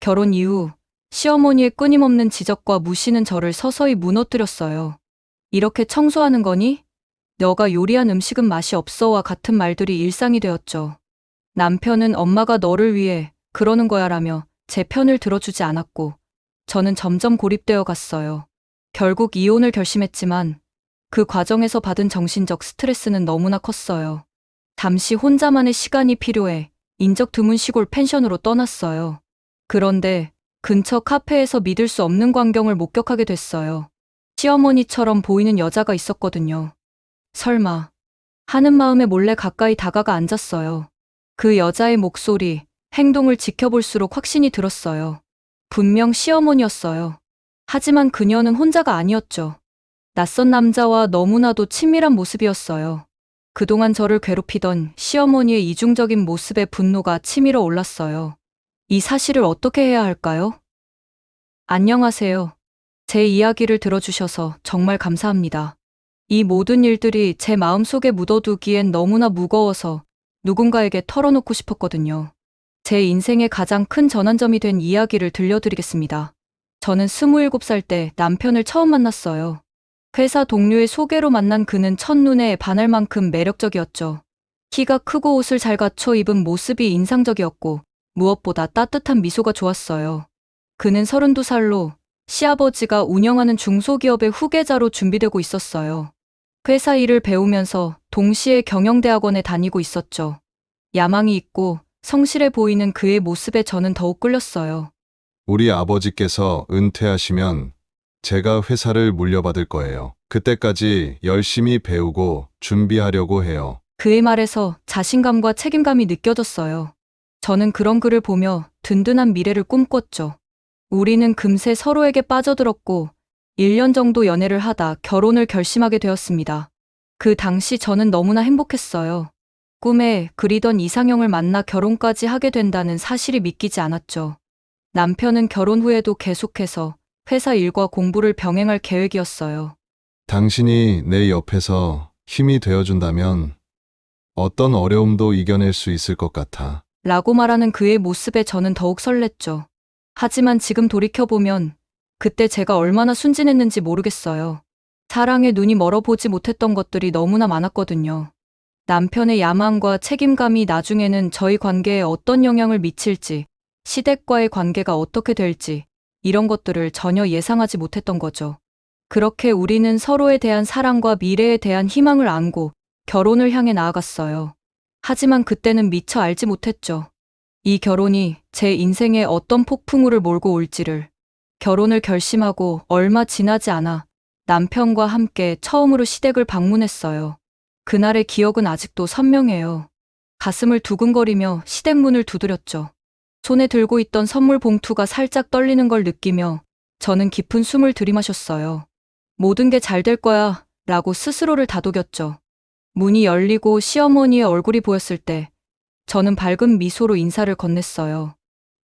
결혼 이후 시어머니의 끊임없는 지적과 무시는 저를 서서히 무너뜨렸어요. 이렇게 청소하는 거니? 너가 요리한 음식은 맛이 없어와 같은 말들이 일상이 되었죠. 남편은 엄마가 너를 위해 그러는 거야라며 제 편을 들어주지 않았고, 저는 점점 고립되어 갔어요. 결국 이혼을 결심했지만 그 과정에서 받은 정신적 스트레스는 너무나 컸어요. 잠시 혼자만의 시간이 필요해 인적 드문 시골 펜션으로 떠났어요. 그런데 근처 카페에서 믿을 수 없는 광경을 목격하게 됐어요. 시어머니처럼 보이는 여자가 있었거든요. 설마 하는 마음에 몰래 가까이 다가가 앉았어요. 그 여자의 목소리, 행동을 지켜볼수록 확신이 들었어요. 분명 시어머니였어요. 하지만 그녀는 혼자가 아니었죠. 낯선 남자와 너무나도 친밀한 모습이었어요. 그동안 저를 괴롭히던 시어머니의 이중적인 모습에 분노가 치밀어 올랐어요. 이 사실을 어떻게 해야 할까요? 안녕하세요. 제 이야기를 들어주셔서 정말 감사합니다. 이 모든 일들이 제 마음속에 묻어두기엔 너무나 무거워서 누군가에게 털어놓고 싶었거든요. 제 인생의 가장 큰 전환점이 된 이야기를 들려드리겠습니다. 저는 27살 때 남편을 처음 만났어요. 회사 동료의 소개로 만난 그는 첫눈에 반할 만큼 매력적이었죠. 키가 크고 옷을 잘 갖춰 입은 모습이 인상적이었고, 무엇보다 따뜻한 미소가 좋았어요. 그는 32살로 시아버지가 운영하는 중소기업의 후계자로 준비되고 있었어요. 회사 일을 배우면서 동시에 경영대학원에 다니고 있었죠. 야망이 있고 성실해 보이는 그의 모습에 저는 더욱 끌렸어요. 우리 아버지께서 은퇴하시면 제가 회사를 물려받을 거예요. 그때까지 열심히 배우고 준비하려고 해요. 그의 말에서 자신감과 책임감이 느껴졌어요. 저는 그런 그를 보며 든든한 미래를 꿈꿨죠. 우리는 금세 서로에게 빠져들었고 1년 정도 연애를 하다 결혼을 결심하게 되었습니다. 그 당시 저는 너무나 행복했어요. 꿈에 그리던 이상형을 만나 결혼까지 하게 된다는 사실이 믿기지 않았죠. 남편은 결혼 후에도 계속해서 회사 일과 공부를 병행할 계획이었어요. 당신이 내 옆에서 힘이 되어준다면 어떤 어려움도 이겨낼 수 있을 것 같아. 라고 말하는 그의 모습에 저는 더욱 설렜죠. 하지만 지금 돌이켜보면 그때 제가 얼마나 순진했는지 모르겠어요. 사랑에 눈이 멀어보지 못했던 것들이 너무나 많았거든요. 남편의 야망과 책임감이 나중에는 저희 관계에 어떤 영향을 미칠지, 시댁과의 관계가 어떻게 될지, 이런 것들을 전혀 예상하지 못했던 거죠. 그렇게 우리는 서로에 대한 사랑과 미래에 대한 희망을 안고 결혼을 향해 나아갔어요. 하지만 그때는 미처 알지 못했죠. 이 결혼이 제 인생에 어떤 폭풍우를 몰고 올지를. 결혼을 결심하고 얼마 지나지 않아 남편과 함께 처음으로 시댁을 방문했어요. 그날의 기억은 아직도 선명해요. 가슴을 두근거리며 시댁 문을 두드렸죠. 손에 들고 있던 선물 봉투가 살짝 떨리는 걸 느끼며 저는 깊은 숨을 들이마셨어요. 모든 게 잘 될 거야 라고 스스로를 다독였죠. 문이 열리고 시어머니의 얼굴이 보였을 때 저는 밝은 미소로 인사를 건넸어요.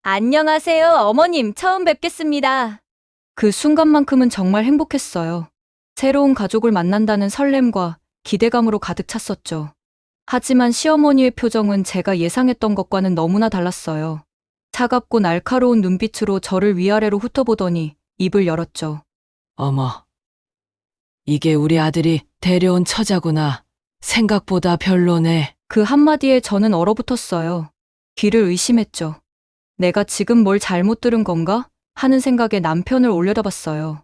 안녕하세요, 어머님. 처음 뵙겠습니다. 그 순간만큼은 정말 행복했어요. 새로운 가족을 만난다는 설렘과 기대감으로 가득 찼었죠. 하지만 시어머니의 표정은 제가 예상했던 것과는 너무나 달랐어요. 차갑고 날카로운 눈빛으로 저를 위아래로 훑어보더니 입을 열었죠. 어머, 이게 우리 아들이 데려온 처자구나. 생각보다 별로네. 그 한마디에 저는 얼어붙었어요. 귀를 의심했죠. 내가 지금 뭘 잘못 들은 건가? 하는 생각에 남편을 올려다봤어요.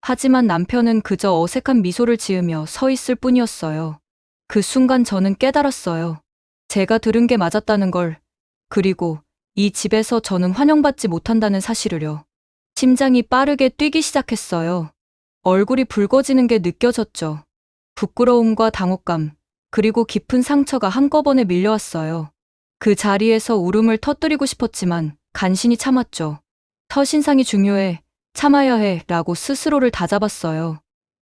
하지만 남편은 그저 어색한 미소를 지으며 서 있을 뿐이었어요. 그 순간 저는 깨달았어요. 제가 들은 게 맞았다는 걸. 그리고 이 집에서 저는 환영받지 못한다는 사실을요. 심장이 빠르게 뛰기 시작했어요. 얼굴이 붉어지는 게 느껴졌죠. 부끄러움과 당혹감, 그리고 깊은 상처가 한꺼번에 밀려왔어요. 그 자리에서 울음을 터뜨리고 싶었지만 간신히 참았죠. 첫인상이 중요해, 참아야 해 라고 스스로를 다잡았어요.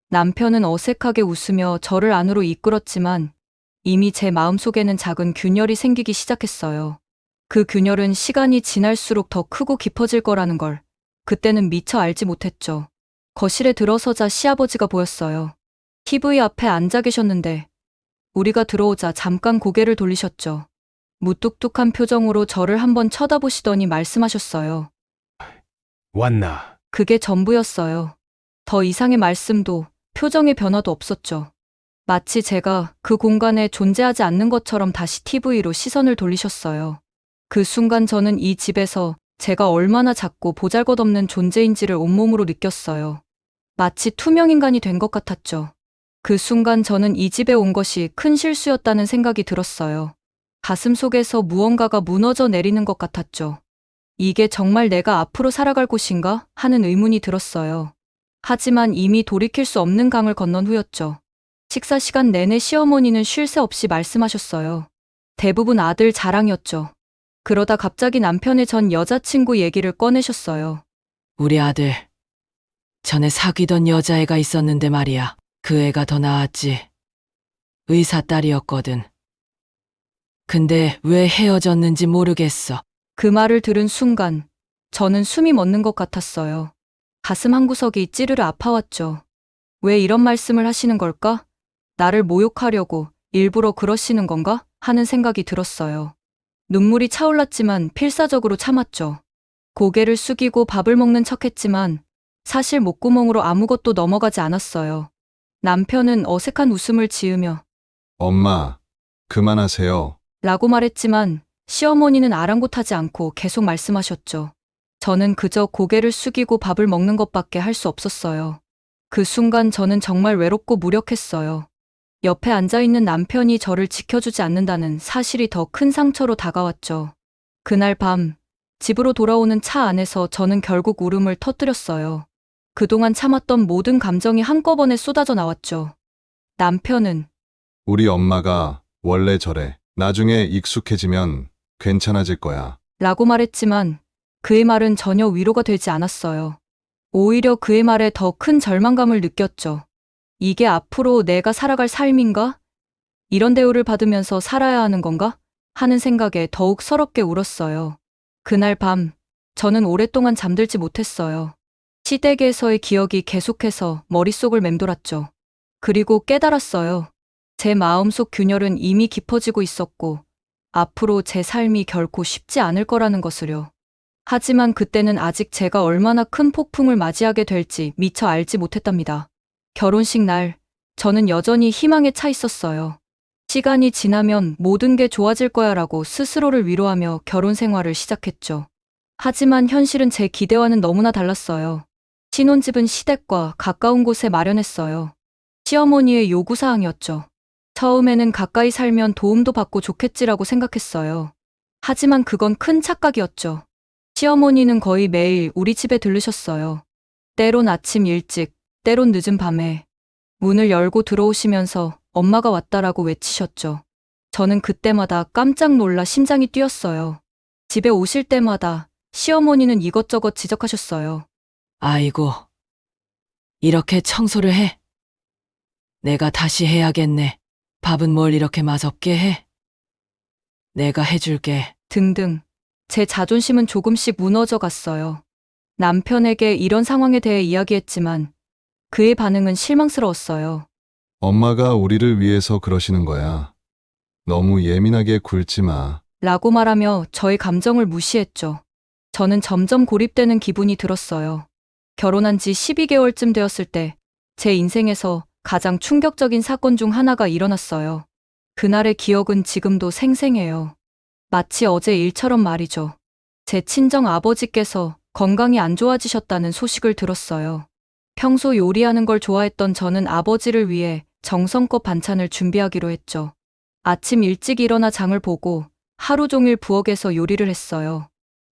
남편은 어색하게 웃으며 저를 안으로 이끌었지만 이미 제 마음속에는 작은 균열이 생기기 시작했어요. 그 균열은 시간이 지날수록 더 크고 깊어질 거라는 걸 그때는 미처 알지 못했죠. 거실에 들어서자 시아버지가 보였어요. TV 앞에 앉아 계셨는데 우리가 들어오자 잠깐 고개를 돌리셨죠. 무뚝뚝한 표정으로 저를 한번 쳐다보시더니 말씀하셨어요. 왔나? 그게 전부였어요. 더 이상의 말씀도 표정의 변화도 없었죠. 마치 제가 그 공간에 존재하지 않는 것처럼 다시 TV로 시선을 돌리셨어요. 그 순간 저는 이 집에서 제가 얼마나 작고 보잘것없는 존재인지를 온몸으로 느꼈어요. 마치 투명인간이 된 것 같았죠. 그 순간 저는 이 집에 온 것이 큰 실수였다는 생각이 들었어요. 가슴 속에서 무언가가 무너져 내리는 것 같았죠. 이게 정말 내가 앞으로 살아갈 곳인가 하는 의문이 들었어요. 하지만 이미 돌이킬 수 없는 강을 건넌 후였죠. 식사 시간 내내 시어머니는 쉴 새 없이 말씀하셨어요. 대부분 아들 자랑이었죠. 그러다 갑자기 남편의 전 여자친구 얘기를 꺼내셨어요. 우리 아들. 전에 사귀던 여자애가 있었는데 말이야. 그 애가 더 나았지. 의사 딸이었거든. 근데 왜 헤어졌는지 모르겠어. 그 말을 들은 순간 저는 숨이 멎는 것 같았어요. 가슴 한구석이 찌르르 아파왔죠. 왜 이런 말씀을 하시는 걸까? 나를 모욕하려고 일부러 그러시는 건가? 하는 생각이 들었어요. 눈물이 차올랐지만 필사적으로 참았죠. 고개를 숙이고 밥을 먹는 척했지만 사실 목구멍으로 아무것도 넘어가지 않았어요. 남편은 어색한 웃음을 지으며 엄마, 그만하세요. 라고 말했지만 시어머니는 아랑곳하지 않고 계속 말씀하셨죠. 저는 그저 고개를 숙이고 밥을 먹는 것밖에 할 수 없었어요. 그 순간 저는 정말 외롭고 무력했어요. 옆에 앉아있는 남편이 저를 지켜주지 않는다는 사실이 더 큰 상처로 다가왔죠. 그날 밤, 집으로 돌아오는 차 안에서 저는 결국 울음을 터뜨렸어요. 그동안 참았던 모든 감정이 한꺼번에 쏟아져 나왔죠. 남편은 우리 엄마가 원래 저래. 나중에 익숙해지면 괜찮아질 거야. 라고 말했지만 그의 말은 전혀 위로가 되지 않았어요. 오히려 그의 말에 더 큰 절망감을 느꼈죠. 이게 앞으로 내가 살아갈 삶인가? 이런 대우를 받으면서 살아야 하는 건가? 하는 생각에 더욱 서럽게 울었어요. 그날 밤, 저는 오랫동안 잠들지 못했어요. 시댁에서의 기억이 계속해서 머릿속을 맴돌았죠. 그리고 깨달았어요. 제 마음속 균열은 이미 깊어지고 있었고, 앞으로 제 삶이 결코 쉽지 않을 거라는 것을요. 하지만 그때는 아직 제가 얼마나 큰 폭풍을 맞이하게 될지 미처 알지 못했답니다. 결혼식 날, 저는 여전히 희망에 차 있었어요. 시간이 지나면 모든 게 좋아질 거야 라고 스스로를 위로하며 결혼 생활을 시작했죠. 하지만 현실은 제 기대와는 너무나 달랐어요. 신혼집은 시댁과 가까운 곳에 마련했어요. 시어머니의 요구사항이었죠. 처음에는 가까이 살면 도움도 받고 좋겠지라고 생각했어요. 하지만 그건 큰 착각이었죠. 시어머니는 거의 매일 우리 집에 들르셨어요. 때론 아침 일찍, 때론 늦은 밤에 문을 열고 들어오시면서 엄마가 왔다라고 외치셨죠. 저는 그때마다 깜짝 놀라 심장이 뛰었어요. 집에 오실 때마다 시어머니는 이것저것 지적하셨어요. 아이고. 이렇게 청소를 해? 내가 다시 해야겠네. 밥은 뭘 이렇게 맛없게 해? 내가 해줄게. 등등. 제 자존심은 조금씩 무너져 갔어요. 남편에게 이런 상황에 대해 이야기했지만 그의 반응은 실망스러웠어요. 엄마가 우리를 위해서 그러시는 거야. 너무 예민하게 굴지 마. 라고 말하며 저의 감정을 무시했죠. 저는 점점 고립되는 기분이 들었어요. 결혼한 지 12개월쯤 되었을 때 제 인생에서 가장 충격적인 사건 중 하나가 일어났어요. 그날의 기억은 지금도 생생해요. 마치 어제 일처럼 말이죠. 제 친정 아버지께서 건강이 안 좋아지셨다는 소식을 들었어요. 평소 요리하는 걸 좋아했던 저는 아버지를 위해 정성껏 반찬을 준비하기로 했죠. 아침 일찍 일어나 장을 보고 하루 종일 부엌에서 요리를 했어요.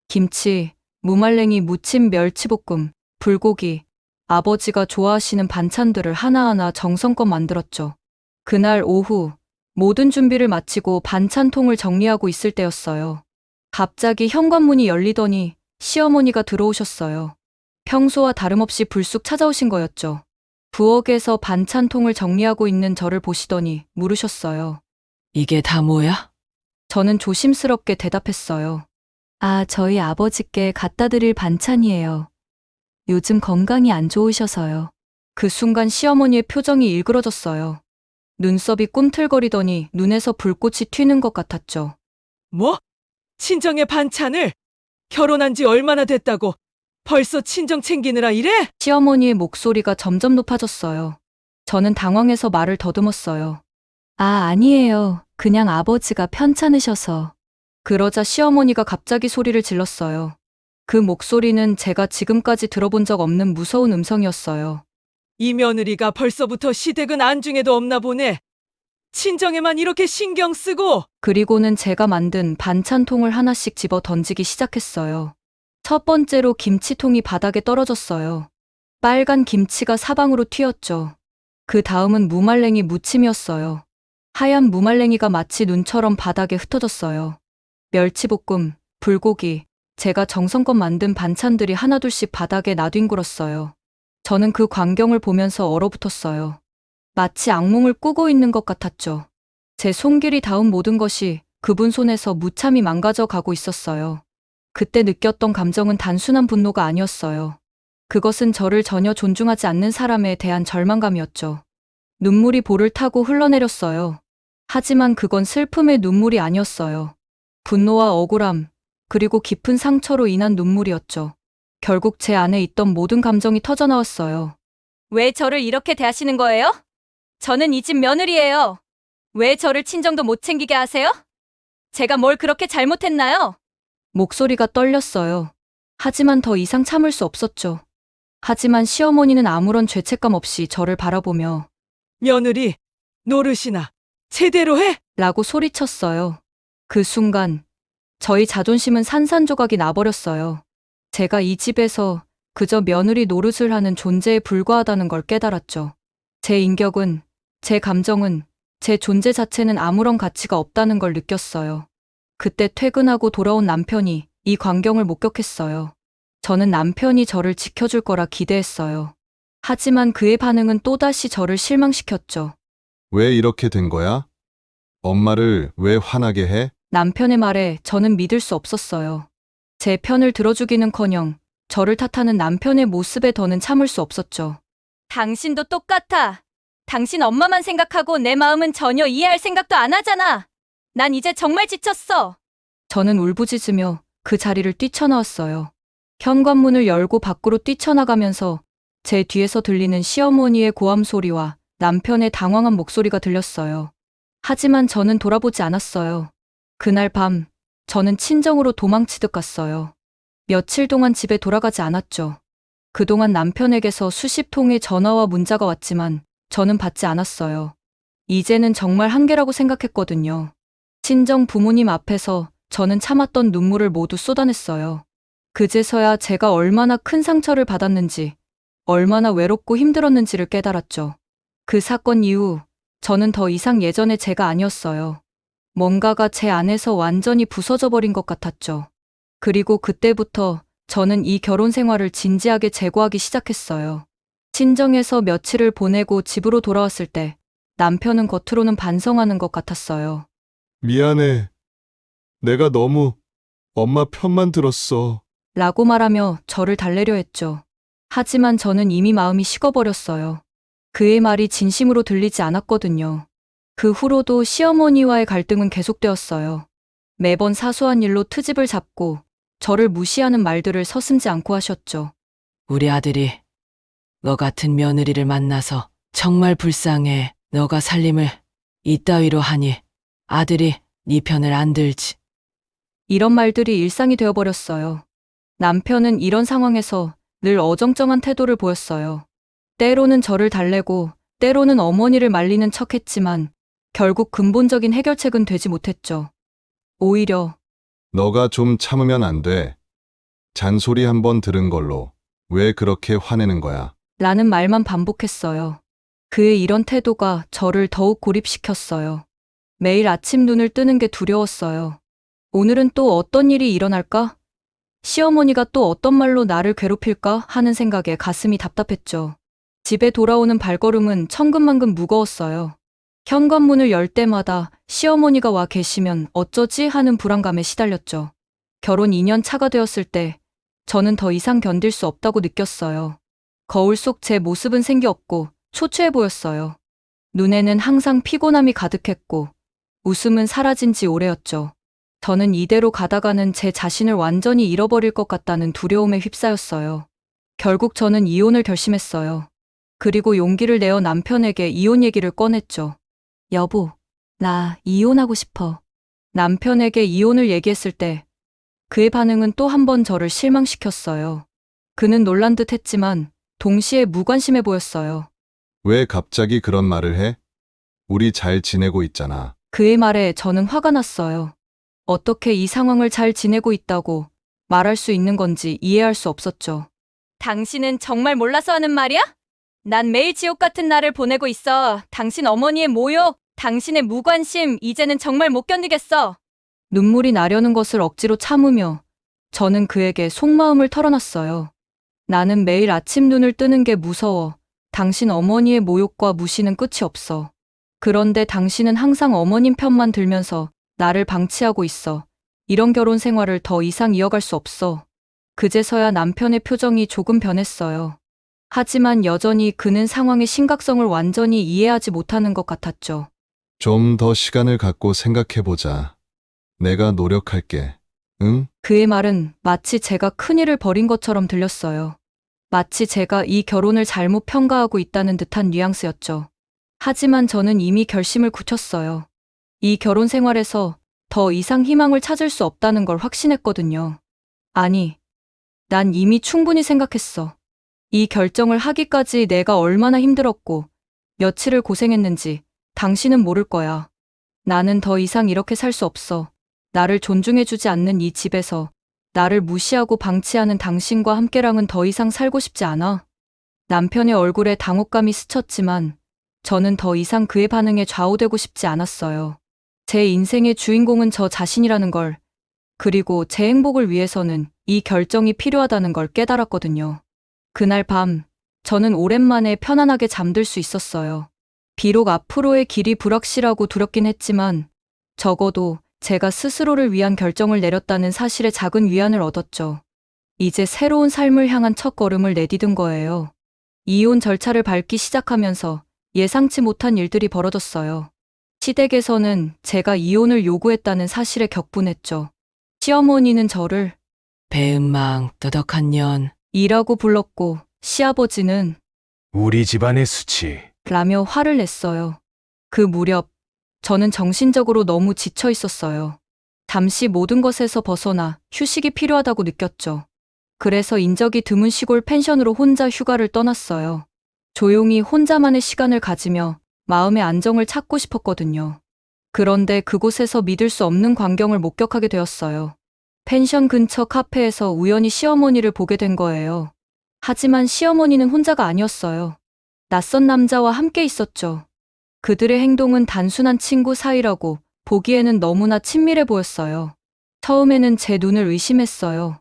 김치, 무말랭이 무침 멸치볶음, 불고기, 아버지가 좋아하시는 반찬들을 하나하나 정성껏 만들었죠. 그날 오후 모든 준비를 마치고 반찬통을 정리하고 있을 때였어요. 갑자기 현관문이 열리더니 시어머니가 들어오셨어요. 평소와 다름없이 불쑥 찾아오신 거였죠. 부엌에서 반찬통을 정리하고 있는 저를 보시더니 물으셨어요. 이게 다 뭐야? 저는 조심스럽게 대답했어요. 아, 저희 아버지께 갖다 드릴 반찬이에요. 요즘 건강이 안 좋으셔서요. 그 순간 시어머니의 표정이 일그러졌어요. 눈썹이 꿈틀거리더니 눈에서 불꽃이 튀는 것 같았죠. 뭐? 친정의 반찬을? 결혼한 지 얼마나 됐다고? 벌써 친정 챙기느라 이래? 시어머니의 목소리가 점점 높아졌어요. 저는 당황해서 말을 더듬었어요. 아, 아니에요. 그냥 아버지가 편찮으셔서. 그러자 시어머니가 갑자기 소리를 질렀어요. 그 목소리는 제가 지금까지 들어본 적 없는 무서운 음성이었어요. 이 며느리가 벌써부터 시댁은 안중에도 없나 보네. 친정에만 이렇게 신경 쓰고. 그리고는 제가 만든 반찬통을 하나씩 집어 던지기 시작했어요. 첫 번째로 김치통이 바닥에 떨어졌어요. 빨간 김치가 사방으로 튀었죠. 그 다음은 무말랭이 무침이었어요. 하얀 무말랭이가 마치 눈처럼 바닥에 흩어졌어요. 멸치볶음, 불고기, 제가 정성껏 만든 반찬들이 하나둘씩 바닥에 나뒹굴었어요. 저는 그 광경을 보면서 얼어붙었어요. 마치 악몽을 꾸고 있는 것 같았죠. 제 손길이 닿은 모든 것이 그분 손에서 무참히 망가져 가고 있었어요. 그때 느꼈던 감정은 단순한 분노가 아니었어요. 그것은 저를 전혀 존중하지 않는 사람에 대한 절망감이었죠. 눈물이 볼을 타고 흘러내렸어요. 하지만 그건 슬픔의 눈물이 아니었어요. 분노와 억울함, 그리고 깊은 상처로 인한 눈물이었죠. 결국 제 안에 있던 모든 감정이 터져나왔어요. 왜 저를 이렇게 대하시는 거예요? 저는 이 집 며느리예요. 왜 저를 친정도 못 챙기게 하세요? 제가 뭘 그렇게 잘못했나요? 목소리가 떨렸어요. 하지만 더 이상 참을 수 없었죠. 하지만 시어머니는 아무런 죄책감 없이 저를 바라보며 며느리, 노릇이나 제대로 해? 라고 소리쳤어요. 그 순간 저희 자존심은 산산조각이 나버렸어요. 제가 이 집에서 그저 며느리 노릇을 하는 존재에 불과하다는 걸 깨달았죠. 제 인격은, 제 감정은, 제 존재 자체는 아무런 가치가 없다는 걸 느꼈어요. 그때 퇴근하고 돌아온 남편이 이 광경을 목격했어요. 저는 남편이 저를 지켜줄 거라 기대했어요. 하지만 그의 반응은 또다시 저를 실망시켰죠. 왜 이렇게 된 거야? 엄마를 왜 화나게 해? 남편의 말에 저는 믿을 수 없었어요. 제 편을 들어주기는커녕 저를 탓하는 남편의 모습에 더는 참을 수 없었죠. 당신도 똑같아. 당신 엄마만 생각하고 내 마음은 전혀 이해할 생각도 안 하잖아. 난 이제 정말 지쳤어. 저는 울부짖으며 그 자리를 뛰쳐나왔어요. 현관문을 열고 밖으로 뛰쳐나가면서 제 뒤에서 들리는 시어머니의 고함 소리와 남편의 당황한 목소리가 들렸어요. 하지만 저는 돌아보지 않았어요. 그날 밤, 저는 친정으로 도망치듯 갔어요. 며칠 동안 집에 돌아가지 않았죠. 그동안 남편에게서 수십 통의 전화와 문자가 왔지만 저는 받지 않았어요. 이제는 정말 한계라고 생각했거든요. 친정 부모님 앞에서 저는 참았던 눈물을 모두 쏟아냈어요. 그제서야 제가 얼마나 큰 상처를 받았는지, 얼마나 외롭고 힘들었는지를 깨달았죠. 그 사건 이후 저는 더 이상 예전의 제가 아니었어요. 뭔가가 제 안에서 완전히 부서져 버린 것 같았죠. 그리고 그때부터 저는 이 결혼 생활을 진지하게 재고하기 시작했어요. 친정에서 며칠을 보내고 집으로 돌아왔을 때 남편은 겉으로는 반성하는 것 같았어요. 미안해. 내가 너무 엄마 편만 들었어. 라고 말하며 저를 달래려 했죠. 하지만 저는 이미 마음이 식어버렸어요. 그의 말이 진심으로 들리지 않았거든요. 그 후로도 시어머니와의 갈등은 계속되었어요. 매번 사소한 일로 트집을 잡고 저를 무시하는 말들을 서슴지 않고 하셨죠. 우리 아들이 너 같은 며느리를 만나서 정말 불쌍해. 너가 살림을 이따위로 하니 아들이 네 편을 안 들지. 이런 말들이 일상이 되어버렸어요. 남편은 이런 상황에서 늘 어정쩡한 태도를 보였어요. 때로는 저를 달래고 때로는 어머니를 말리는 척했지만 결국 근본적인 해결책은 되지 못했죠. 오히려 너가 좀 참으면 안 돼. 잔소리 한 번 들은 걸로 왜 그렇게 화내는 거야? 라는 말만 반복했어요. 그의 이런 태도가 저를 더욱 고립시켰어요. 매일 아침 눈을 뜨는 게 두려웠어요. 오늘은 또 어떤 일이 일어날까? 시어머니가 또 어떤 말로 나를 괴롭힐까 하는 생각에 가슴이 답답했죠. 집에 돌아오는 발걸음은 천근만근 무거웠어요. 현관문을 열 때마다 시어머니가 와 계시면 어쩌지 하는 불안감에 시달렸죠. 결혼 2년 차가 되었을 때 저는 더 이상 견딜 수 없다고 느꼈어요. 거울 속 제 모습은 생기 없고 초췌해 보였어요. 눈에는 항상 피곤함이 가득했고 웃음은 사라진 지 오래였죠. 저는 이대로 가다가는 제 자신을 완전히 잃어버릴 것 같다는 두려움에 휩싸였어요. 결국 저는 이혼을 결심했어요. 그리고 용기를 내어 남편에게 이혼 얘기를 꺼냈죠. 여보, 나 이혼하고 싶어. 남편에게 이혼을 얘기했을 때 그의 반응은 또 한 번 저를 실망시켰어요. 그는 놀란 듯 했지만 동시에 무관심해 보였어요. 왜 갑자기 그런 말을 해? 우리 잘 지내고 있잖아. 그의 말에 저는 화가 났어요. 어떻게 이 상황을 잘 지내고 있다고 말할 수 있는 건지 이해할 수 없었죠. 당신은 정말 몰라서 하는 말이야? 난 매일 지옥 같은 날을 보내고 있어. 당신 어머니의 모욕, 당신의 무관심, 이제는 정말 못 견디겠어. 눈물이 나려는 것을 억지로 참으며 저는 그에게 속마음을 털어놨어요. 나는 매일 아침 눈을 뜨는 게 무서워. 당신 어머니의 모욕과 무시는 끝이 없어. 그런데 당신은 항상 어머님 편만 들면서 나를 방치하고 있어. 이런 결혼 생활을 더 이상 이어갈 수 없어. 그제서야 남편의 표정이 조금 변했어요. 하지만 여전히 그는 상황의 심각성을 완전히 이해하지 못하는 것 같았죠. 좀 더 시간을 갖고 생각해보자. 내가 노력할게. 응? 그의 말은 마치 제가 큰일을 벌인 것처럼 들렸어요. 마치 제가 이 결혼을 잘못 평가하고 있다는 듯한 뉘앙스였죠. 하지만 저는 이미 결심을 굳혔어요. 이 결혼 생활에서 더 이상 희망을 찾을 수 없다는 걸 확신했거든요. 아니, 난 이미 충분히 생각했어. 이 결정을 하기까지 내가 얼마나 힘들었고 며칠을 고생했는지 당신은 모를 거야. 나는 더 이상 이렇게 살 수 없어. 나를 존중해주지 않는 이 집에서 나를 무시하고 방치하는 당신과 함께랑은 더 이상 살고 싶지 않아. 남편의 얼굴에 당혹감이 스쳤지만 저는 더 이상 그의 반응에 좌우되고 싶지 않았어요. 제 인생의 주인공은 저 자신이라는 걸, 그리고 제 행복을 위해서는 이 결정이 필요하다는 걸 깨달았거든요. 그날 밤, 저는 오랜만에 편안하게 잠들 수 있었어요. 비록 앞으로의 길이 불확실하고 두렵긴 했지만 적어도 제가 스스로를 위한 결정을 내렸다는 사실에 작은 위안을 얻었죠. 이제 새로운 삶을 향한 첫걸음을 내디딘 거예요. 이혼 절차를 밟기 시작하면서 예상치 못한 일들이 벌어졌어요. 시댁에서는 제가 이혼을 요구했다는 사실에 격분했죠. 시어머니는 저를 배은망 떠덕한 년. 이라고 불렀고 시아버지는 우리 집안의 수치. 라며 화를 냈어요. 그 무렵 저는 정신적으로 너무 지쳐 있었어요. 잠시 모든 것에서 벗어나 휴식이 필요하다고 느꼈죠. 그래서 인적이 드문 시골 펜션으로 혼자 휴가를 떠났어요. 조용히 혼자만의 시간을 가지며 마음의 안정을 찾고 싶었거든요. 그런데 그곳에서 믿을 수 없는 광경을 목격하게 되었어요. 펜션 근처 카페에서 우연히 시어머니를 보게 된 거예요. 하지만 시어머니는 혼자가 아니었어요. 낯선 남자와 함께 있었죠. 그들의 행동은 단순한 친구 사이라고 보기에는 너무나 친밀해 보였어요. 처음에는 제 눈을 의심했어요.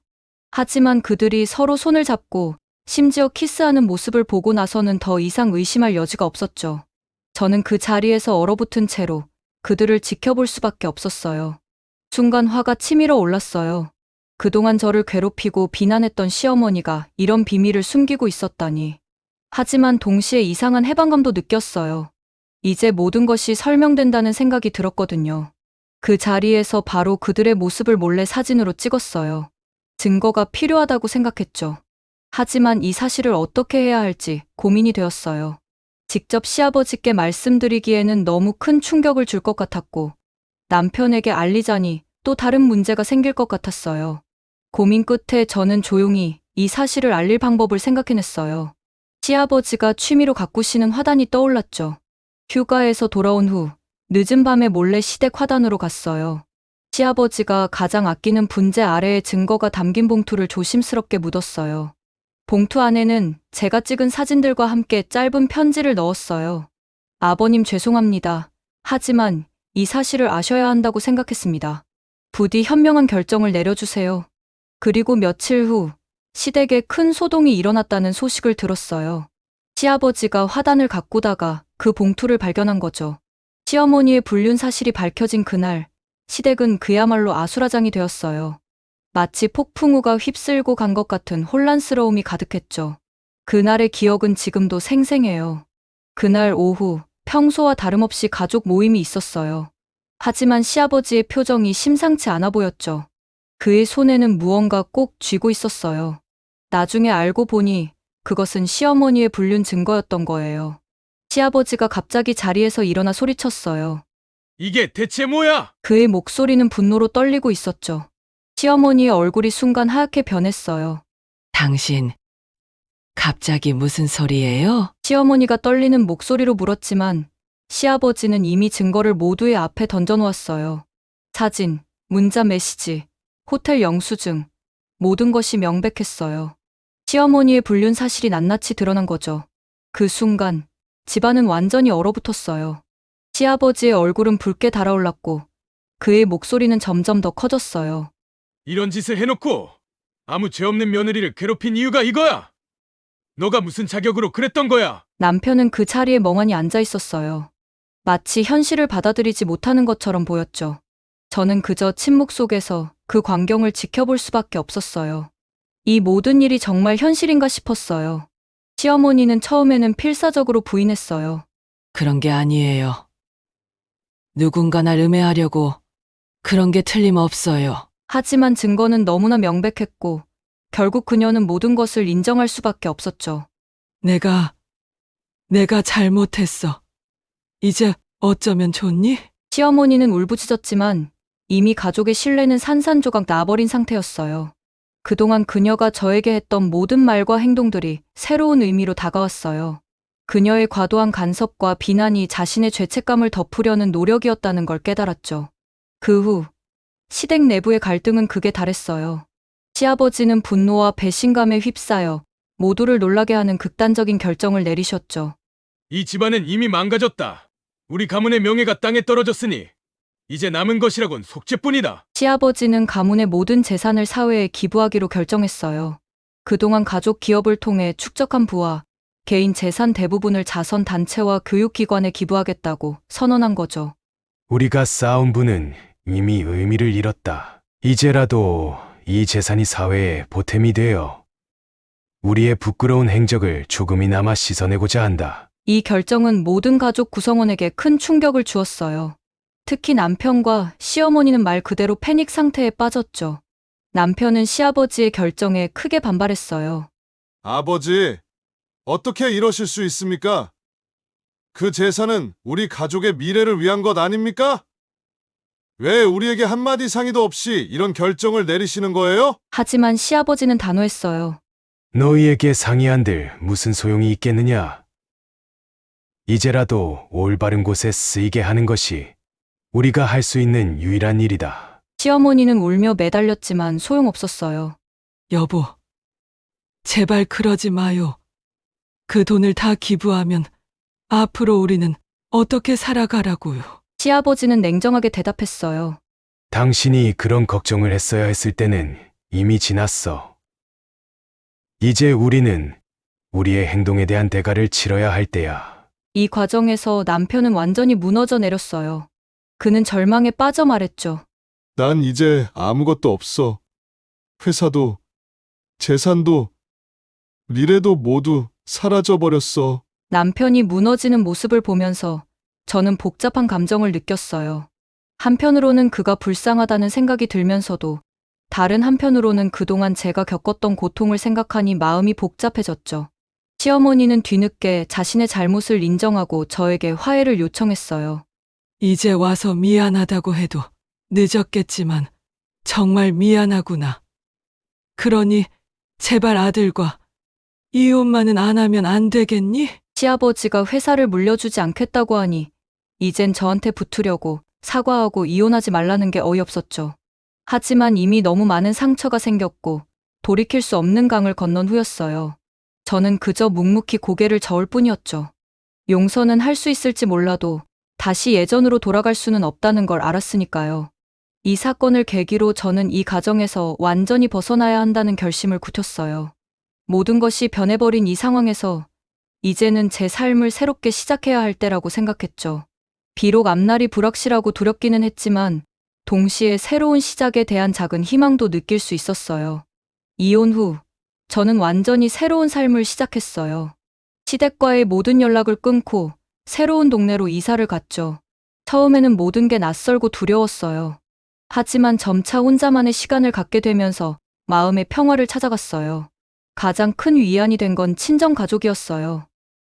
하지만 그들이 서로 손을 잡고 심지어 키스하는 모습을 보고 나서는 더 이상 의심할 여지가 없었죠. 저는 그 자리에서 얼어붙은 채로 그들을 지켜볼 수밖에 없었어요. 순간 화가 치밀어 올랐어요. 그동안 저를 괴롭히고 비난했던 시어머니가 이런 비밀을 숨기고 있었다니. 하지만 동시에 이상한 해방감도 느꼈어요. 이제 모든 것이 설명된다는 생각이 들었거든요. 그 자리에서 바로 그들의 모습을 몰래 사진으로 찍었어요. 증거가 필요하다고 생각했죠. 하지만 이 사실을 어떻게 해야 할지 고민이 되었어요. 직접 시아버지께 말씀드리기에는 너무 큰 충격을 줄 것 같았고, 남편에게 알리자니 또 다른 문제가 생길 것 같았어요. 고민 끝에 저는 조용히 이 사실을 알릴 방법을 생각해냈어요. 시아버지가 취미로 가꾸시는 화단이 떠올랐죠. 휴가에서 돌아온 후 늦은 밤에 몰래 시댁 화단으로 갔어요. 시아버지가 가장 아끼는 분재 아래에 증거가 담긴 봉투를 조심스럽게 묻었어요. 봉투 안에는 제가 찍은 사진들과 함께 짧은 편지를 넣었어요. 아버님 죄송합니다. 하지만 이 사실을 아셔야 한다고 생각했습니다. 부디 현명한 결정을 내려주세요. 그리고 며칠 후 시댁에 큰 소동이 일어났다는 소식을 들었어요. 시아버지가 화단을 가꾸다가 그 봉투를 발견한 거죠. 시어머니의 불륜 사실이 밝혀진 그날, 시댁은 그야말로 아수라장이 되었어요. 마치 폭풍우가 휩쓸고 간 것 같은 혼란스러움이 가득했죠. 그날의 기억은 지금도 생생해요. 그날 오후 평소와 다름없이 가족 모임이 있었어요. 하지만 시아버지의 표정이 심상치 않아 보였죠. 그의 손에는 무언가 꼭 쥐고 있었어요. 나중에 알고 보니 그것은 시어머니의 불륜 증거였던 거예요. 시아버지가 갑자기 자리에서 일어나 소리쳤어요. 이게 대체 뭐야? 그의 목소리는 분노로 떨리고 있었죠. 시어머니의 얼굴이 순간 하얗게 변했어요. 당신, 갑자기 무슨 소리예요? 시어머니가 떨리는 목소리로 물었지만 시아버지는 이미 증거를 모두의 앞에 던져놓았어요. 사진, 문자 메시지, 호텔 영수증, 모든 것이 명백했어요. 시어머니의 불륜 사실이 낱낱이 드러난 거죠. 그 순간 집안은 완전히 얼어붙었어요. 시아버지의 얼굴은 붉게 달아올랐고 그의 목소리는 점점 더 커졌어요. 이런 짓을 해놓고 아무 죄 없는 며느리를 괴롭힌 이유가 이거야. 너가 무슨 자격으로 그랬던 거야? 남편은 그 자리에 멍하니 앉아 있었어요. 마치 현실을 받아들이지 못하는 것처럼 보였죠. 저는 그저 침묵 속에서 그 광경을 지켜볼 수밖에 없었어요. 이 모든 일이 정말 현실인가 싶었어요. 시어머니는 처음에는 필사적으로 부인했어요. 그런 게 아니에요. 누군가 날 음해하려고 그런 게 틀림없어요. 하지만 증거는 너무나 명백했고 결국 그녀는 모든 것을 인정할 수밖에 없었죠. 내가 잘못했어. 이제 어쩌면 좋니? 시어머니는 울부짖었지만 이미 가족의 신뢰는 산산조각 나버린 상태였어요. 그동안 그녀가 저에게 했던 모든 말과 행동들이 새로운 의미로 다가왔어요. 그녀의 과도한 간섭과 비난이 자신의 죄책감을 덮으려는 노력이었다는 걸 깨달았죠. 그 후 시댁 내부의 갈등은 극에 달했어요. 시아버지는 분노와 배신감에 휩싸여 모두를 놀라게 하는 극단적인 결정을 내리셨죠. 이 집안은 이미 망가졌다. 우리 가문의 명예가 땅에 떨어졌으니 이제 남은 것이라곤 속죄뿐이다. 시아버지는 가문의 모든 재산을 사회에 기부하기로 결정했어요. 그동안 가족 기업을 통해 축적한 부와 개인 재산 대부분을 자선 단체와 교육기관에 기부하겠다고 선언한 거죠. 우리가 쌓은 부는 이미 의미를 잃었다. 이제라도 이 재산이 사회에 보탬이 되어 우리의 부끄러운 행적을 조금이나마 씻어내고자 한다. 이 결정은 모든 가족 구성원에게 큰 충격을 주었어요. 특히 남편과 시어머니는 말 그대로 패닉 상태에 빠졌죠. 남편은 시아버지의 결정에 크게 반발했어요. 아버지, 어떻게 이러실 수 있습니까? 그 재산은 우리 가족의 미래를 위한 것 아닙니까? 왜 우리에게 한마디 상의도 없이 이런 결정을 내리시는 거예요? 하지만 시아버지는 단호했어요. 너희에게 상의한들 무슨 소용이 있겠느냐? 이제라도 올바른 곳에 쓰이게 하는 것이 우리가 할 수 있는 유일한 일이다. 시어머니는 울며 매달렸지만 소용없었어요. 여보, 제발 그러지 마요. 그 돈을 다 기부하면 앞으로 우리는 어떻게 살아가라고요. 시아버지는 냉정하게 대답했어요. 당신이 그런 걱정을 했어야 했을 때는 이미 지났어. 이제 우리는 우리의 행동에 대한 대가를 치러야 할 때야. 이 과정에서 남편은 완전히 무너져 내렸어요. 그는 절망에 빠져 말했죠. 난 이제 아무것도 없어. 회사도, 재산도, 미래도 모두 사라져버렸어. 남편이 무너지는 모습을 보면서 저는 복잡한 감정을 느꼈어요. 한편으로는 그가 불쌍하다는 생각이 들면서도 다른 한편으로는 그동안 제가 겪었던 고통을 생각하니 마음이 복잡해졌죠. 시어머니는 뒤늦게 자신의 잘못을 인정하고 저에게 화해를 요청했어요. 이제 와서 미안하다고 해도 늦었겠지만 정말 미안하구나. 그러니 제발 아들과 이혼만은 안 하면 안 되겠니? 시아버지가 회사를 물려주지 않겠다고 하니 이젠 저한테 붙으려고 사과하고 이혼하지 말라는 게 어이없었죠. 하지만 이미 너무 많은 상처가 생겼고 돌이킬 수 없는 강을 건넌 후였어요. 저는 그저 묵묵히 고개를 저을 뿐이었죠. 용서는 할 수 있을지 몰라도 다시 예전으로 돌아갈 수는 없다는 걸 알았으니까요. 이 사건을 계기로 저는 이 가정에서 완전히 벗어나야 한다는 결심을 굳혔어요. 모든 것이 변해버린 이 상황에서 이제는 제 삶을 새롭게 시작해야 할 때라고 생각했죠. 비록 앞날이 불확실하고 두렵기는 했지만 동시에 새로운 시작에 대한 작은 희망도 느낄 수 있었어요. 이혼 후 저는 완전히 새로운 삶을 시작했어요. 시댁과의 모든 연락을 끊고 새로운 동네로 이사를 갔죠. 처음에는 모든 게 낯설고 두려웠어요. 하지만 점차 혼자만의 시간을 갖게 되면서 마음의 평화를 찾아갔어요. 가장 큰 위안이 된 건 친정 가족이었어요.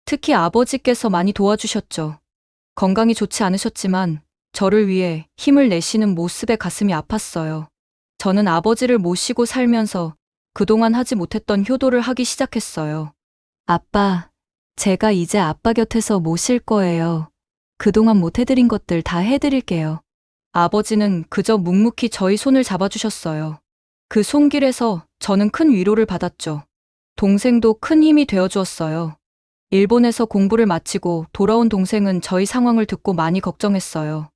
특히 아버지께서 많이 도와주셨죠. 건강이 좋지 않으셨지만 저를 위해 힘을 내시는 모습에 가슴이 아팠어요. 저는 아버지를 모시고 살면서 그동안 하지 못했던 효도를 하기 시작했어요. 아빠, 제가 이제 아빠 곁에서 모실 거예요. 그동안 못 해드린 것들 다 해드릴게요. 아버지는 그저 묵묵히 저희 손을 잡아주셨어요. 그 손길에서 저는 큰 위로를 받았죠. 동생도 큰 힘이 되어주었어요. 일본에서 공부를 마치고 돌아온 동생은 저희 상황을 듣고 많이 걱정했어요.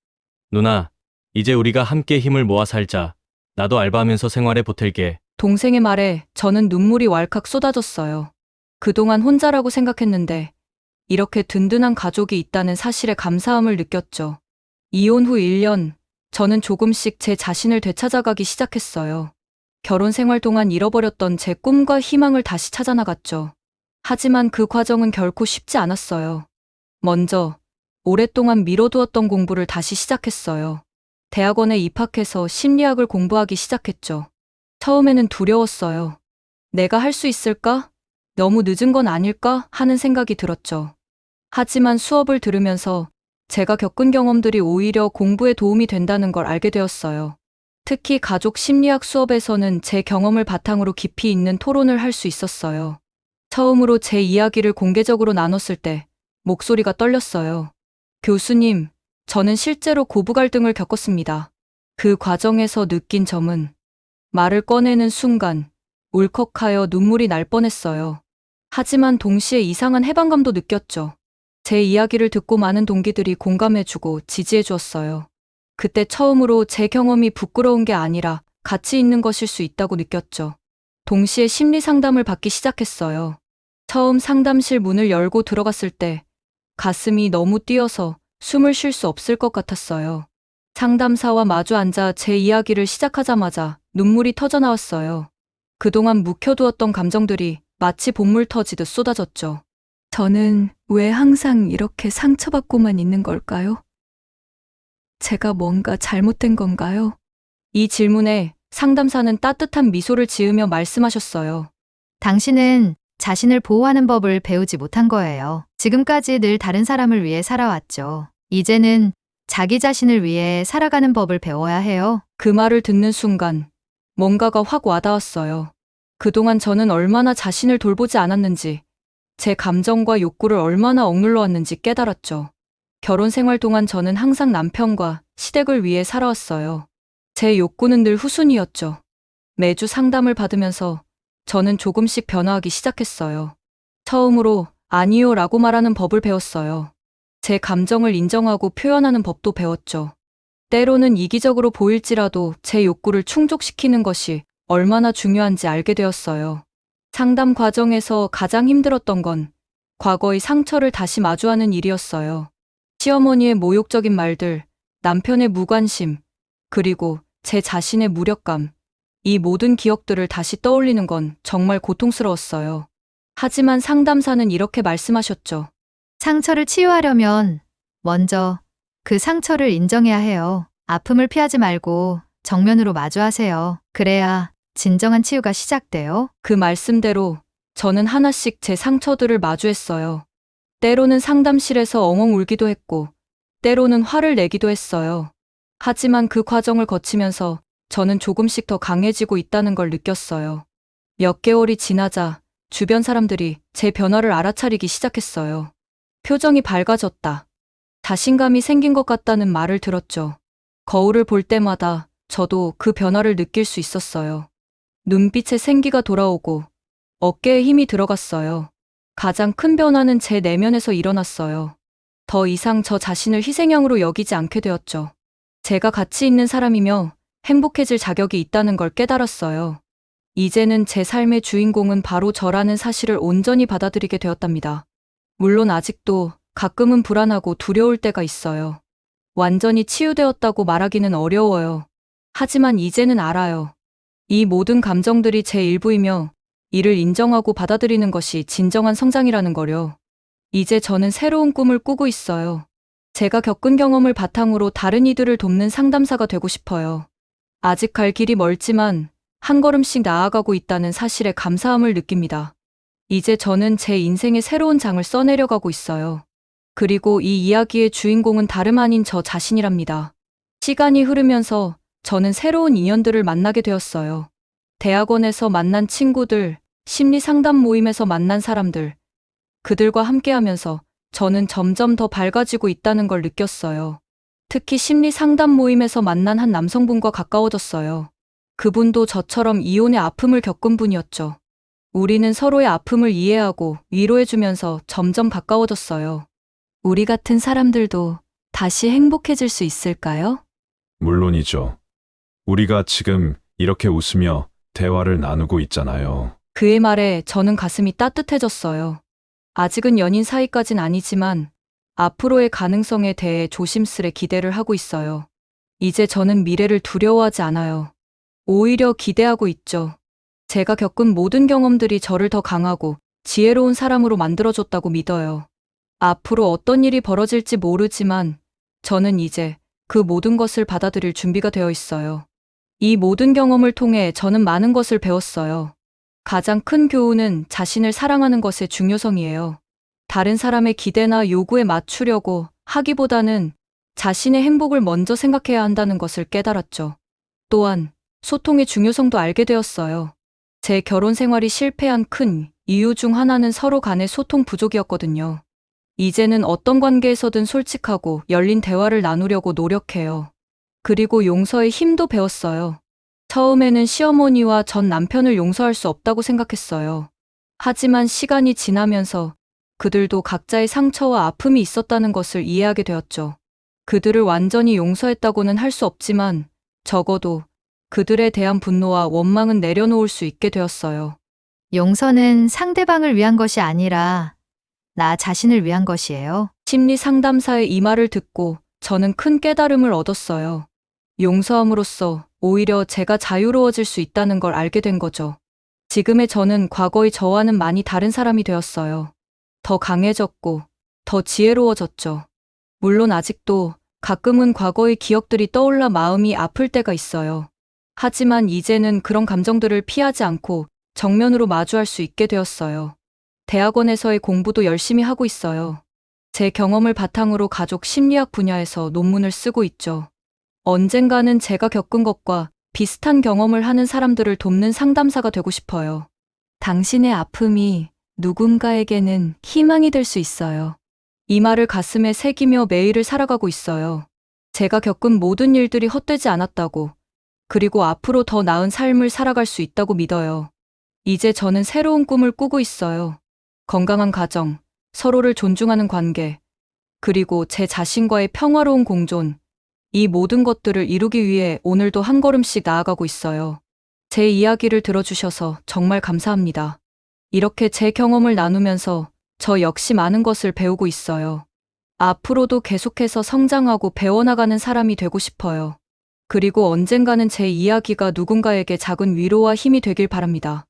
누나, 이제 우리가 함께 힘을 모아 살자. 나도 알바하면서 생활에 보탤게. 동생의 말에 저는 눈물이 왈칵 쏟아졌어요. 그동안 혼자라고 생각했는데 이렇게 든든한 가족이 있다는 사실에 감사함을 느꼈죠. 이혼 후 1년, 저는 조금씩 제 자신을 되찾아가기 시작했어요. 결혼 생활 동안 잃어버렸던 제 꿈과 희망을 다시 찾아나갔죠. 하지만 그 과정은 결코 쉽지 않았어요. 먼저, 오랫동안 미뤄두었던 공부를 다시 시작했어요. 대학원에 입학해서 심리학을 공부하기 시작했죠. 처음에는 두려웠어요. 내가 할 수 있을까? 너무 늦은 건 아닐까? 하는 생각이 들었죠. 하지만 수업을 들으면서 제가 겪은 경험들이 오히려 공부에 도움이 된다는 걸 알게 되었어요. 특히 가족 심리학 수업에서는 제 경험을 바탕으로 깊이 있는 토론을 할 수 있었어요. 처음으로 제 이야기를 공개적으로 나눴을 때 목소리가 떨렸어요. 교수님, 저는 실제로 고부 갈등을 겪었습니다. 그 과정에서 느낀 점은 말을 꺼내는 순간 울컥하여 눈물이 날 뻔했어요. 하지만 동시에 이상한 해방감도 느꼈죠. 제 이야기를 듣고 많은 동기들이 공감해주고 지지해주었어요. 그때 처음으로 제 경험이 부끄러운 게 아니라 가치 있는 것일 수 있다고 느꼈죠. 동시에 심리 상담을 받기 시작했어요. 처음 상담실 문을 열고 들어갔을 때 가슴이 너무 뛰어서 숨을 쉴 수 없을 것 같았어요. 상담사와 마주 앉아 제 이야기를 시작하자마자 눈물이 터져 나왔어요. 그동안 묵혀두었던 감정들이 마치 본물 터지듯 쏟아졌죠. 저는 왜 항상 이렇게 상처받고만 있는 걸까요? 제가 뭔가 잘못된 건가요? 이 질문에 상담사는 따뜻한 미소를 지으며 말씀하셨어요. 당신은 자신을 보호하는 법을 배우지 못한 거예요. 지금까지 늘 다른 사람을 위해 살아왔죠. 이제는 자기 자신을 위해 살아가는 법을 배워야 해요. 그 말을 듣는 순간 뭔가가 확 와닿았어요. 그동안 저는 얼마나 자신을 돌보지 않았는지, 제 감정과 욕구를 얼마나 억눌러 왔는지 깨달았죠. 결혼 생활 동안 저는 항상 남편과 시댁을 위해 살아왔어요. 제 욕구는 늘 후순위였죠. 매주 상담을 받으면서 저는 조금씩 변화하기 시작했어요. 처음으로 아니요 라고 말하는 법을 배웠어요. 제 감정을 인정하고 표현하는 법도 배웠죠. 때로는 이기적으로 보일지라도 제 욕구를 충족시키는 것이 얼마나 중요한지 알게 되었어요. 상담 과정에서 가장 힘들었던 건 과거의 상처를 다시 마주하는 일이었어요. 시어머니의 모욕적인 말들, 남편의 무관심, 그리고 제 자신의 무력감, 이 모든 기억들을 다시 떠올리는 건 정말 고통스러웠어요. 하지만 상담사는 이렇게 말씀하셨죠. 상처를 치유하려면 먼저 그 상처를 인정해야 해요. 아픔을 피하지 말고 정면으로 마주하세요. 그래야 진정한 치유가 시작돼요. 그 말씀대로 저는 하나씩 제 상처들을 마주했어요. 때로는 상담실에서 엉엉 울기도 했고, 때로는 화를 내기도 했어요. 하지만 그 과정을 거치면서 저는 조금씩 더 강해지고 있다는 걸 느꼈어요. 몇 개월이 지나자 주변 사람들이 제 변화를 알아차리기 시작했어요. 표정이 밝아졌다. 자신감이 생긴 것 같다는 말을 들었죠. 거울을 볼 때마다 저도 그 변화를 느낄 수 있었어요. 눈빛에 생기가 돌아오고 어깨에 힘이 들어갔어요. 가장 큰 변화는 제 내면에서 일어났어요. 더 이상 저 자신을 희생양으로 여기지 않게 되었죠. 제가 가치 있는 사람이며 행복해질 자격이 있다는 걸 깨달았어요. 이제는 제 삶의 주인공은 바로 저라는 사실을 온전히 받아들이게 되었답니다. 물론 아직도 가끔은 불안하고 두려울 때가 있어요. 완전히 치유되었다고 말하기는 어려워요. 하지만 이제는 알아요. 이 모든 감정들이 제 일부이며 이를 인정하고 받아들이는 것이 진정한 성장이라는 거요. 이제 저는 새로운 꿈을 꾸고 있어요. 제가 겪은 경험을 바탕으로 다른 이들을 돕는 상담사가 되고 싶어요. 아직 갈 길이 멀지만 한 걸음씩 나아가고 있다는 사실에 감사함을 느낍니다. 이제 저는 제 인생의 새로운 장을 써내려가고 있어요. 그리고 이 이야기의 주인공은 다름 아닌 저 자신이랍니다. 시간이 흐르면서 저는 새로운 인연들을 만나게 되었어요. 대학원에서 만난 친구들, 심리 상담 모임에서 만난 사람들, 그들과 함께하면서 저는 점점 더 밝아지고 있다는 걸 느꼈어요. 특히 심리 상담 모임에서 만난 한 남성분과 가까워졌어요. 그분도 저처럼 이혼의 아픔을 겪은 분이었죠. 우리는 서로의 아픔을 이해하고 위로해주면서 점점 가까워졌어요. 우리 같은 사람들도 다시 행복해질 수 있을까요? 물론이죠. 우리가 지금 이렇게 웃으며 대화를 나누고 있잖아요. 그의 말에 저는 가슴이 따뜻해졌어요. 아직은 연인 사이까진 아니지만 앞으로의 가능성에 대해 조심스레 기대를 하고 있어요. 이제 저는 미래를 두려워하지 않아요. 오히려 기대하고 있죠. 제가 겪은 모든 경험들이 저를 더 강하고 지혜로운 사람으로 만들어줬다고 믿어요. 앞으로 어떤 일이 벌어질지 모르지만 저는 이제 그 모든 것을 받아들일 준비가 되어 있어요. 이 모든 경험을 통해 저는 많은 것을 배웠어요. 가장 큰 교훈은 자신을 사랑하는 것의 중요성이에요. 다른 사람의 기대나 요구에 맞추려고 하기보다는 자신의 행복을 먼저 생각해야 한다는 것을 깨달았죠. 또한 소통의 중요성도 알게 되었어요. 제 결혼 생활이 실패한 큰 이유 중 하나는 서로 간의 소통 부족이었거든요. 이제는 어떤 관계에서든 솔직하고 열린 대화를 나누려고 노력해요. 그리고 용서의 힘도 배웠어요. 처음에는 시어머니와 전 남편을 용서할 수 없다고 생각했어요. 하지만 시간이 지나면서 그들도 각자의 상처와 아픔이 있었다는 것을 이해하게 되었죠. 그들을 완전히 용서했다고는 할 수 없지만 적어도 그들에 대한 분노와 원망은 내려놓을 수 있게 되었어요. 용서는 상대방을 위한 것이 아니라 나 자신을 위한 것이에요. 심리 상담사의 이 말을 듣고 저는 큰 깨달음을 얻었어요. 용서함으로써 오히려 제가 자유로워질 수 있다는 걸 알게 된 거죠. 지금의 저는 과거의 저와는 많이 다른 사람이 되었어요. 더 강해졌고 더 지혜로워졌죠. 물론 아직도 가끔은 과거의 기억들이 떠올라 마음이 아플 때가 있어요. 하지만 이제는 그런 감정들을 피하지 않고 정면으로 마주할 수 있게 되었어요. 대학원에서의 공부도 열심히 하고 있어요. 제 경험을 바탕으로 가족 심리학 분야에서 논문을 쓰고 있죠. 언젠가는 제가 겪은 것과 비슷한 경험을 하는 사람들을 돕는 상담사가 되고 싶어요. 당신의 아픔이 누군가에게는 희망이 될 수 있어요. 이 말을 가슴에 새기며 매일을 살아가고 있어요. 제가 겪은 모든 일들이 헛되지 않았다고, 그리고 앞으로 더 나은 삶을 살아갈 수 있다고 믿어요. 이제 저는 새로운 꿈을 꾸고 있어요. 건강한 가정, 서로를 존중하는 관계, 그리고 제 자신과의 평화로운 공존, 이 모든 것들을 이루기 위해 오늘도 한 걸음씩 나아가고 있어요. 제 이야기를 들어주셔서 정말 감사합니다. 이렇게 제 경험을 나누면서 저 역시 많은 것을 배우고 있어요. 앞으로도 계속해서 성장하고 배워나가는 사람이 되고 싶어요. 그리고 언젠가는 제 이야기가 누군가에게 작은 위로와 힘이 되길 바랍니다.